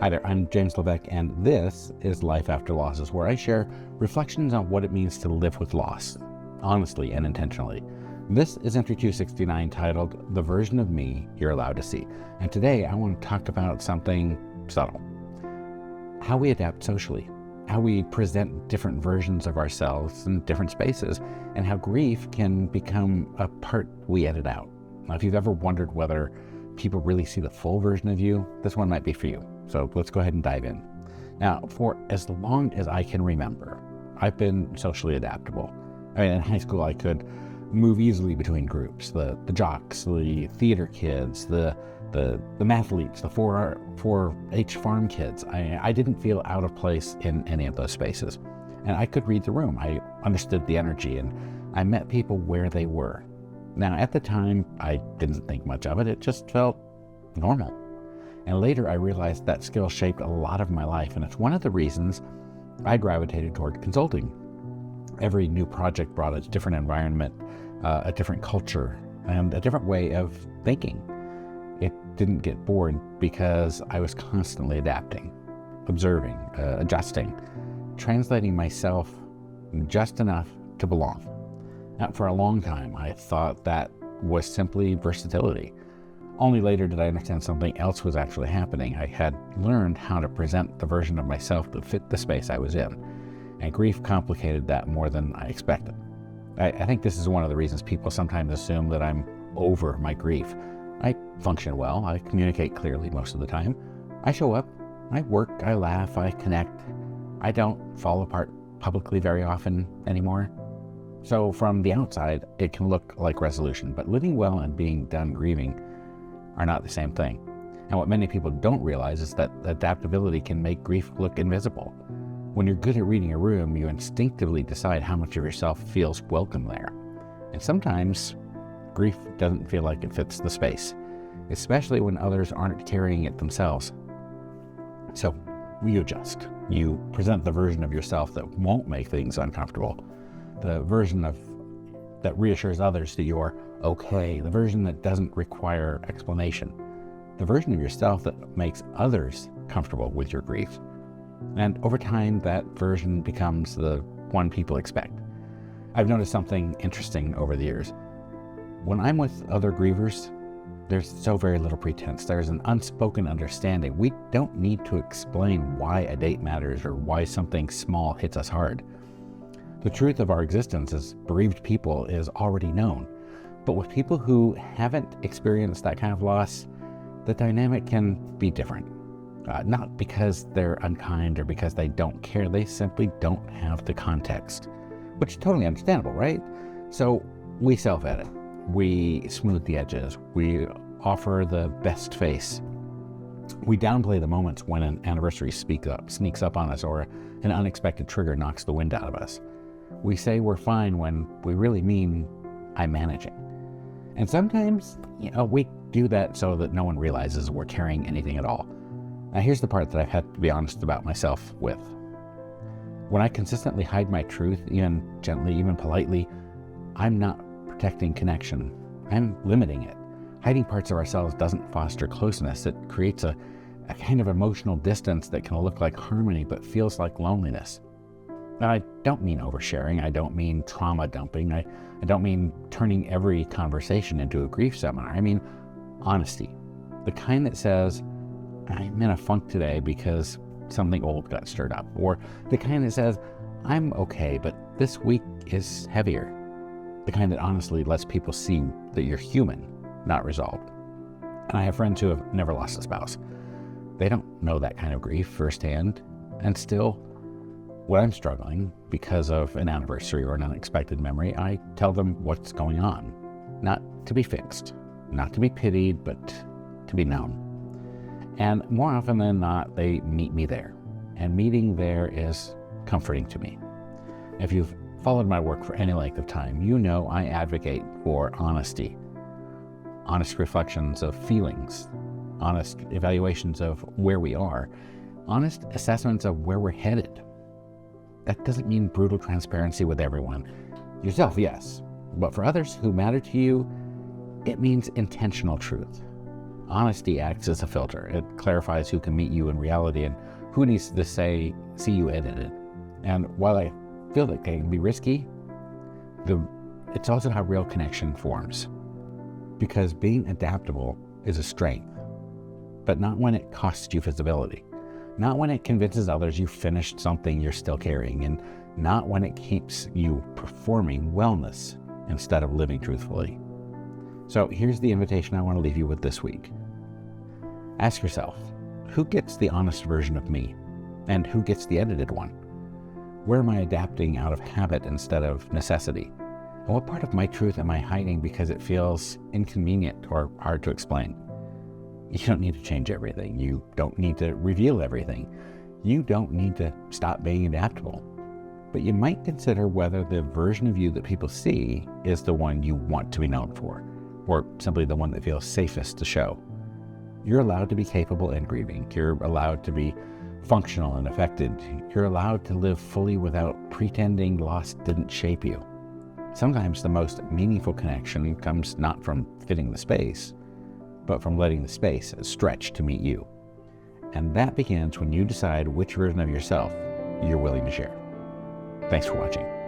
Hi there, I'm James LaVeck, and this is Life After Losses, where I share reflections on what it means to live with loss, honestly and intentionally. This is entry 269, titled The Version of Me You're Allowed to See. And today I want to talk about something subtle. How we adapt socially, how we present different versions of ourselves in different spaces, and how grief can become a part we edit out. Now, if you've ever wondered whether people really see the full version of you, this one might be for you. So let's go ahead and dive in. Now, for as long as I can remember, I've been socially adaptable. I mean, in high school, I could move easily between groups, the jocks, the theater kids, the mathletes, the 4-H farm kids. I didn't feel out of place in any of those spaces. And I could read the room. I understood the energy, and I met people where they were. Now, at the time, I didn't think much of it. It just felt normal. And later, I realized that skill shaped a lot of my life, and it's one of the reasons I gravitated toward consulting. Every new project brought a different environment, a different culture, and a different way of thinking. It didn't get bored because I was constantly adapting, observing, adjusting, translating myself just enough to belong. Now, for a long time, I thought that was simply versatility. Only later did I understand something else was actually happening. I had learned how to present the version of myself that fit the space I was in, and grief complicated that more than I expected. I think this is one of the reasons people sometimes assume that I'm over my grief. I function well, I communicate clearly most of the time. I show up, I work, I laugh, I connect. I don't fall apart publicly very often anymore. So from the outside, it can look like resolution, but living well and being done grieving are not the same thing. And what many people don't realize is that adaptability can make grief look invisible. When you're good at reading a room, you instinctively decide how much of yourself feels welcome there. And sometimes grief doesn't feel like it fits the space, especially when others aren't carrying it themselves. So you adjust. You present the version of yourself that won't make things uncomfortable, the version that reassures others that you're okay, the version that doesn't require explanation, the version of yourself that makes others comfortable with your grief. And over time, that version becomes the one people expect. I've noticed something interesting over the years. When I'm with other grievers, there's so very little pretense. There's an unspoken understanding. We don't need to explain why a date matters or why something small hits us hard. The truth of our existence as bereaved people is already known. But with people who haven't experienced that kind of loss, the dynamic can be different. Not because they're unkind or because they don't care, they simply don't have the context, which is totally understandable, right? So we self-edit, we smooth the edges, we offer the best face. We downplay the moments when an anniversary sneaks up on us, or an unexpected trigger knocks the wind out of us. We say we're fine when we really mean I'm managing. And sometimes, we do that so that no one realizes we're carrying anything at all. Now, here's the part that I've had to be honest about myself with. When I consistently hide my truth, even gently, even politely, I'm not protecting connection. I'm limiting it. Hiding parts of ourselves doesn't foster closeness. It creates a kind of emotional distance that can look like harmony but feels like loneliness. Now, I don't mean oversharing. I don't mean trauma dumping. I don't mean turning every conversation into a grief seminar. I mean honesty. The kind that says, I'm in a funk today because something old got stirred up. Or the kind that says, I'm okay, but this week is heavier. The kind that honestly lets people see that you're human, not resolved. And I have friends who have never lost a spouse. They don't know that kind of grief firsthand, and still, when I'm struggling because of an anniversary or an unexpected memory, I tell them what's going on. Not to be fixed, not to be pitied, but to be known. And more often than not, they meet me there. And meeting there is comforting to me. If you've followed my work for any length of time, you know I advocate for honesty. Honest reflections of feelings, honest evaluations of where we are, honest assessments of where we're headed. That doesn't mean brutal transparency with everyone. Yourself, yes. But for others who matter to you, it means intentional truth. Honesty acts as a filter. It clarifies who can meet you in reality and who needs to see you edited. And while I feel that they can be risky, it's also how real connection forms. Because being adaptable is a strength, but not when it costs you visibility. Not when it convinces others you finished something you're still carrying, and not when it keeps you performing wellness instead of living truthfully. So here's the invitation I want to leave you with this week. Ask yourself, who gets the honest version of me? And who gets the edited one? Where am I adapting out of habit instead of necessity? And what part of my truth am I hiding because it feels inconvenient or hard to explain? You don't need to change everything. You don't need to reveal everything. You don't need to stop being adaptable. But you might consider whether the version of you that people see is the one you want to be known for, or simply the one that feels safest to show. You're allowed to be capable and grieving. You're allowed to be functional and affected. You're allowed to live fully without pretending loss didn't shape you. Sometimes the most meaningful connection comes not from fitting the space, but from letting the space stretch to meet you. And that begins when you decide which version of yourself you're willing to share. Thanks for watching.